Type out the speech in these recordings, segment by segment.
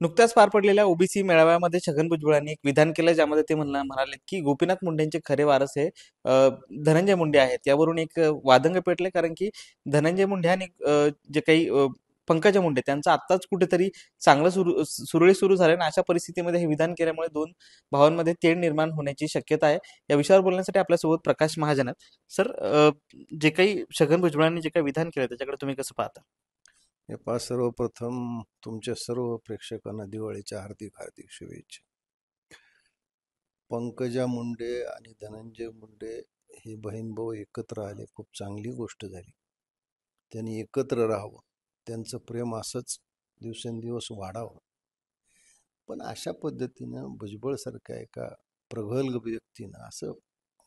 नुकत्याच पार पडलेल्या ओबीसी मेळाव्यामध्ये छगन भुजबळांनी एक विधान केलं, ज्यामध्ये ते म्हणाले की गोपीनाथ मुंडेंचे खरे वारस हे धनंजय मुंडे आहेत. यावरून एक वादंग पेटले, कारण की धनंजय मुंडे आणि जे काही पंकजा मुंडे त्यांचं आत्ताच कुठेतरी चांगलं सुरळीत सुरू झालं आणि अशा परिस्थितीमध्ये हे विधान केल्यामुळे दोन भावांमध्ये तेढ निर्माण होण्याची शक्यता आहे. या विषयावर बोलण्यासाठी आपल्यासोबत प्रकाश महाजन आहेत. सर, जे काही छगन भुजबळांनी जे काही विधान केलं त्याच्याकडे तुम्ही कसं पाहता? सर्वप्रथम तुमच्या सर्व प्रेक्षकांना दिवाळीच्या हार्दिक हार्दिक शुभेच्छा. पंकजा मुंडे आणि धनंजय मुंडे हे बहीण भाऊ एकत्र आले, खूप चांगली गोष्ट झाली. त्यांनी एकत्र राहावं, त्यांचं प्रेम असंच दिवसेंदिवस वाढावं. पण अशा पद्धतीनं भुजबळसारख्या एका प्रगल्भ व्यक्तीनं असं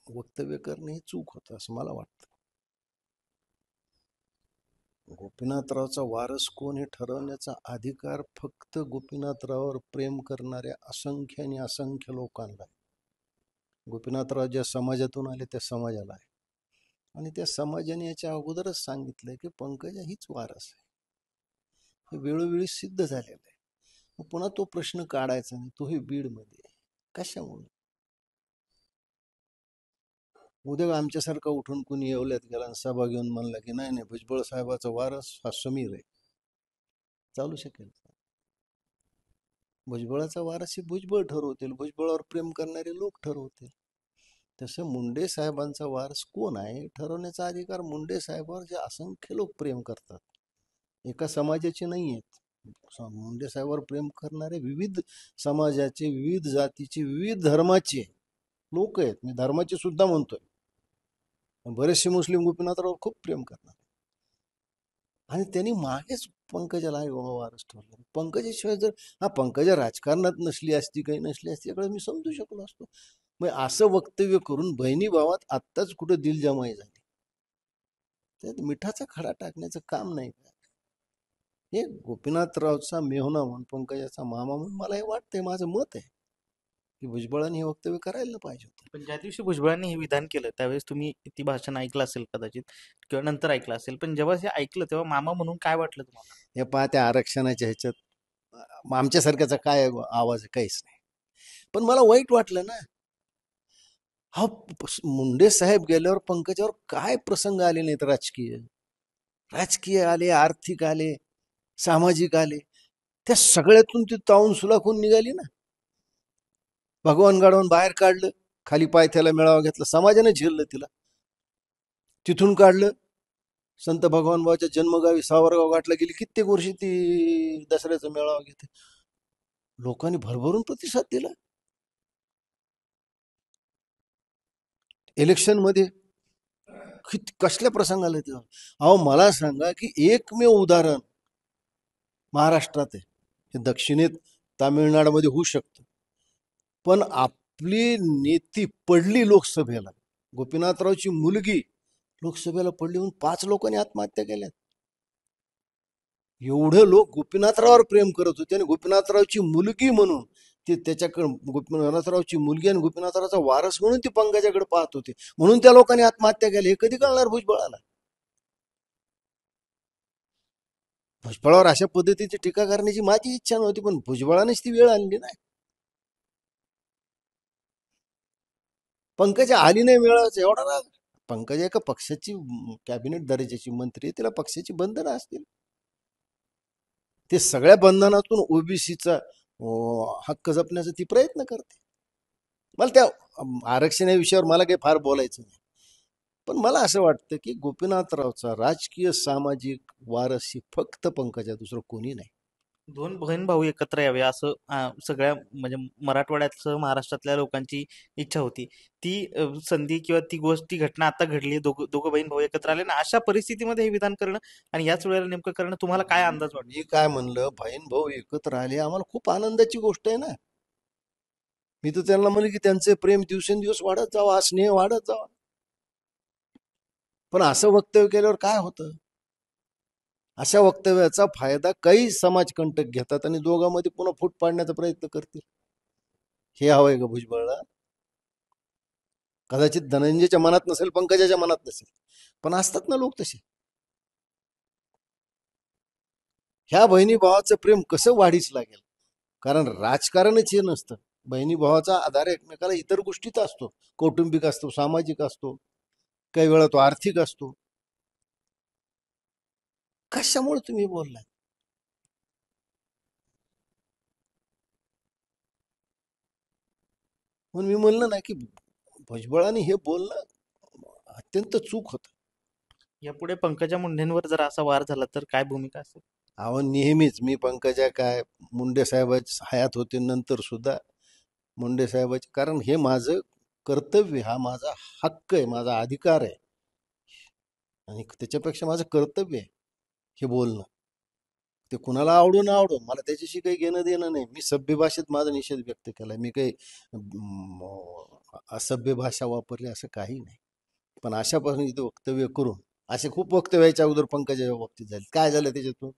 वक्तव्य करणे हे चूक होतं असं मला वाटतं. गोपीनाथरावचा वारस कोण हे ठरवण्याचा अधिकार फक्त गोपीनाथरावावर प्रेम करणाऱ्या असंख्य आणि असंख्य लोकांना आहे. गोपीनाथराव ज्या समाजातून आले त्या समाजाला आहे, आणि त्या समाजाने याच्या अगोदरच सांगितलंय की पंकजा हीच वारस आहे. हे वेळोवेळी सिद्ध झालेलं आहे. मग पुन्हा तो प्रश्न काढायचा नाही, तोही बीडमध्ये कशामुळे? उद्या आमच्यासारखा उठून कुणी येवल्यात गेला आणि सभा घेऊन म्हणला की नाही नाही भुजबळ साहेबाचा वारस हा समीर आहे, चालू शकेल? भुजबळाचा वारस हे भुजबळ ठरवतील, भुजबळावर प्रेम करणारे लोक ठरवतील. तसं मुंडे साहेबांचा वारस कोण आहे ठरवण्याचा अधिकार मुंडे साहेबांवर जे असंख्य लोक प्रेम करतात, एका समाजाचे नाही आहेत. मुंडे साहेबांवर प्रेम करणारे विविध समाजाचे, विविध जातीचे, विविध धर्माचे लोक आहेत. मी धर्माचे सुद्धा म्हणतोय. बरेचसे मुस्लिम गोपीनाथराव खूप प्रेम करणार, आणि त्यांनी मागेच पंकजाला आई बाबा वारस ठरलं. पंकजाशिवाय जर पंकजा राजकारणात नसली असती, काही नसली असती, याकडे मी समजू शकलो असतो. मग असं वक्तव्य करून बहिणी भावात आत्ताच कुठं दिलजमाई झाली, त्यात मिठाचा खडा टाकण्याचं काम नाही का? हे गोपीनाथरावचा मेहुणा म्हणून, पंकजाचा मामा म्हणून मला हे वाटतंय, माझं मत आहे की भुजबळांनी हे वक्तव्य करायला पाहिजे होतं. पण ज्या दिवशी भुजबळांनी हे विधान केलं त्यावेळेस तुम्ही ती भाषण ऐकलं असेल कदाचित, किंवा नंतर ऐकलं असेल, पण जेव्हा हे ऐकलं तेव्हा मामा म्हणून काय वाटलं तुम्हाला? हे पहा, त्या आरक्षणाच्या ह्याच्यात आमच्यासारख्याचा काय आवाज आहे? काहीच नाही. पण मला वाईट वाटलं ना. हा मुंडे साहेब गेल्यावर पंकजावर काय प्रसंग आले नाहीत? राजकीय राजकीय आले, आर्थिक आले, सामाजिक आले. त्या सगळ्यातून ती तावून सुलाखून निघाली ना. भगवान गाडवून बाहेर काढलं, खाली पायथ्याला मेळावा घेतला, समाजाने झेललं तिला. तिथून काढलं, संत भगवानबाबाच्या जन्मगावी सावरगाव घाटला गेली, कित्येक वर्षी ती दसऱ्याचा मेळावा घेते. लोकांनी भरभरून प्रतिसाद दिला. इलेक्शन मध्ये कसल्या प्रसंगाला तेव्हा? अहो मला सांगा की एकमेव उदाहरण महाराष्ट्रात आहे, हे दक्षिणेत तामिळनाडूमध्ये होऊ शकतं, पण आपली नेती पडली लोकसभेला, गोपीनाथरावची मुलगी लोकसभेला पडली म्हणून 5 लोकांनी आत्महत्या केल्या. एवढं लोक गोपीनाथरावावर प्रेम करत होते, आणि गोपीनाथरावची मुलगी म्हणून ते त्याच्याकडे, गोपीनाथरावची मुलगी आणि गोपीनाथरावचा वारस म्हणून ती पंकजाकडे पाहत होते, म्हणून त्या लोकांनी आत्महत्या केली. हे कधी कळणार भुजबळाला? भुजबळावर अशा पद्धतीची टीका करण्याची माझी इच्छा नव्हती, पण भुजबळानेच ती वेळ आणली नाही. पंकजा आली नाही मिळायचं एवढा राग? पंकजा एका पक्षाची कॅबिनेट दर्जाची मंत्री, तिला पक्षाची बंधनं असतील. ते सगळ्या बंधनातून ओबीसीचा हक्क जपण्याचा ती प्रयत्न करते. मला त्या आरक्षण या विषयावर मला काही फार बोलायचं नाही, पण मला असं वाटतं की गोपीनाथरावचा राजकीय सामाजिक वारस ही फक्त पंकजा, दुसरं कोणी नाही. दोन बहीण भाऊ एकत्र यावे असं सगळ्या म्हणजे मराठवाड्यातसह महाराष्ट्रातल्या लोकांची इच्छा होती. ती संधी किंवा ती गोष्ट, ती घटना आता घडली, दोघं बहीण भाऊ एकत्र आले ना, अशा परिस्थितीमध्ये हे विधान करणं आणि याच वेळेला नेमकं करणं, तुम्हाला काय अंदाज वाटतो? मी काय म्हणलं, बहीण भाऊ एकत्र आले, आम्हाला खूप आनंदाची गोष्ट आहे ना. मी तर त्यांना म्हणलं की त्यांचे प्रेम दिवसेंदिवस वाढत जावा, स्नेह वाढत जावा. पण असं वक्तव्य केल्यावर काय होतं? अशा वक्तव्याचा फायदा काही समाजकंटक घेतात आणि दोघांमध्ये पुन्हा फूट पाडण्याचा प्रयत्न करतील. हे हवंय का भुजबळला? कदाचित धनंजयच्या मनात नसेल, पंकजाच्या मनात नसेल, पण असतात ना लोक तसे. ह्या बहिणी भावाचं प्रेम कसं वाढीस लागेल? कारण राजकारणच हे नसतं. बहिणी भावाचा आधार एकमेकाला इतर गोष्टीत असतो. कौटुंबिक असतो, सामाजिक असतो, काही वेळा तो आर्थिक असतो. कशामुळे तुम्ही बोललाय? म्हणून मी म्हणलं ना की भुजबळांनी हे बोलणं अत्यंत चूक होतं. यापुढे पंकजा मुंडेंवर जर असा वार झाला तर काय भूमिका असेल? अहो नेहमीच मी पंकजा काय मुंडे साहेबांच्या हयात होते नंतर सुद्धा मुंडे साहेबाचे, कारण हे माझं कर्तव्य, हा माझा हक्क आहे, माझा अधिकार आहे. आणि त्याच्यापेक्षा माझं कर्तव्य आहे हे बोलणं. ते कुणाला आवडो ना आवडो, मला त्याच्याशी काही घेणं देणं नाही. मी सभ्य भाषेत माझा निषेध व्यक्त केला. मी काही असभ्य भाषा वापरली असं काही नाही. पण अशापासून इथे वक्तव्य करून, असे खूप वक्तव्याच्या अगोदर पंकजाच्या बाबतीत झाले. काय झालं त्याच्यातून?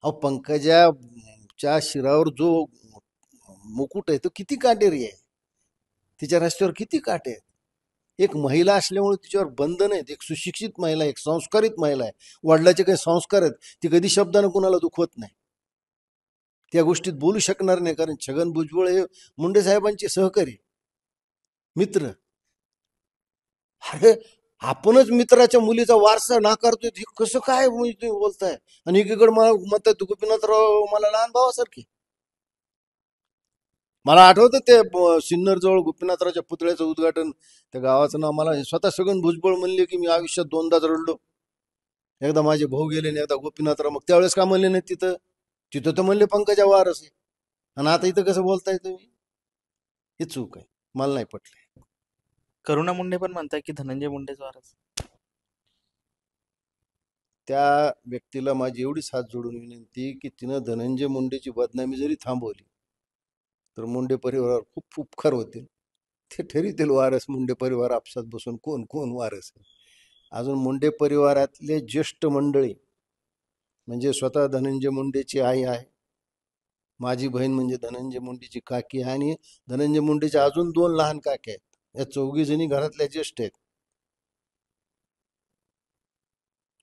अहो पंकजाच्या शिरावर जो मुकुट आहे तो किती काटेरी आहे, तिच्या रस्त्यावर किती काटे आहेत. एक महिला असल्यामुळे तिच्यावर बंधन आहेत. एक सुशिक्षित महिला आहे, एक संस्कारित महिला आहे. वडिलाचे काही संस्कार आहेत, ती कधी शब्दानं कुणाला दुखवत नाही. त्या गोष्टीत बोलू शकणार नाही, कारण छगन भुजबळ हे मुंडे साहेबांचे सहकारी मित्र. अरे आपणच मित्राच्या मुलीचा वारसा नाकारतोय, हे कसं काय म्हणजे तुम्ही बोलताय? आणि एकीकडे मला म्हणतात गोपीनाथराव मला लहान भावासारखे. मला आठवतं ते सिन्नर जवळ गोपीनाथरावच्या पुतळ्याचं उद्घाटन, त्या गावाचं नाव मला स्वतः छगन भुजबळ म्हणले की मी आयुष्यात दोनदाच रडलो. एकदा माझे भाऊ गेले आणि एकदा गोपीनाथराव. मग त्यावेळेस का म्हणले नाही तिथं? तिथं तर म्हणले पंकजा वारस आहे. आणि आता इथं कसं बोलताय तुम्ही? हे चूक आहे, मला नाही पटलं. करुणा मुंडे पण म्हणतात की धनंजय मुंडेच वारस. त्या व्यक्तीला माझी एवढीच हात जोडून विनंती की तिनं धनंजय मुंडेची बदनामी जरी थांबवली तर मुंडे परिवारावर खूप उपकार होतील. ते ठरवतील वारस मुंडे परिवार आपसात बसून कोण कोण वारस आहे. अजून मुंडे परिवारातले ज्येष्ठ मंडळी म्हणजे स्वतः धनंजय मुंडेची आई आहे, माझी बहीण म्हणजे धनंजय मुंडेची काकी आहे, आणि धनंजय मुंडेचे अजून दोन लहान काकी आहेत. या चौघी जणी घरातल्या ज्येष्ठ आहेत.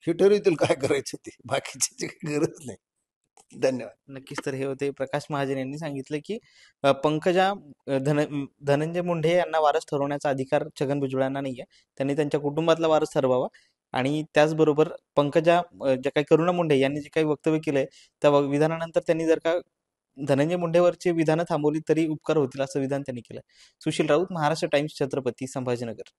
हे ठरवतील काय करायचं ते, बाकीची काही गरज नाही. धन्यवाद. नक्कीच. तर हे होते प्रकाश महाजन यांनी सांगितलं की पंकजा धनंजय मुंडे यांना वारस ठरवण्याचा अधिकार छगन भुजबळांना नाहीये. त्यांनी त्यांच्या कुटुंबातला वारस ठरवावा. आणि त्याचबरोबर पंकजा ज्या काही करुणा मुंडे यांनी जे काही वक्तव्य केलंय त्या विधानानंतर त्यांनी जर का धनंजय मुंडेवरची विधानं थांबवली तरी उपकार होतील असं विधान त्यांनी केलं. सुशील राऊत, महाराष्ट्र टाइम्स, छत्रपती संभाजीनगर.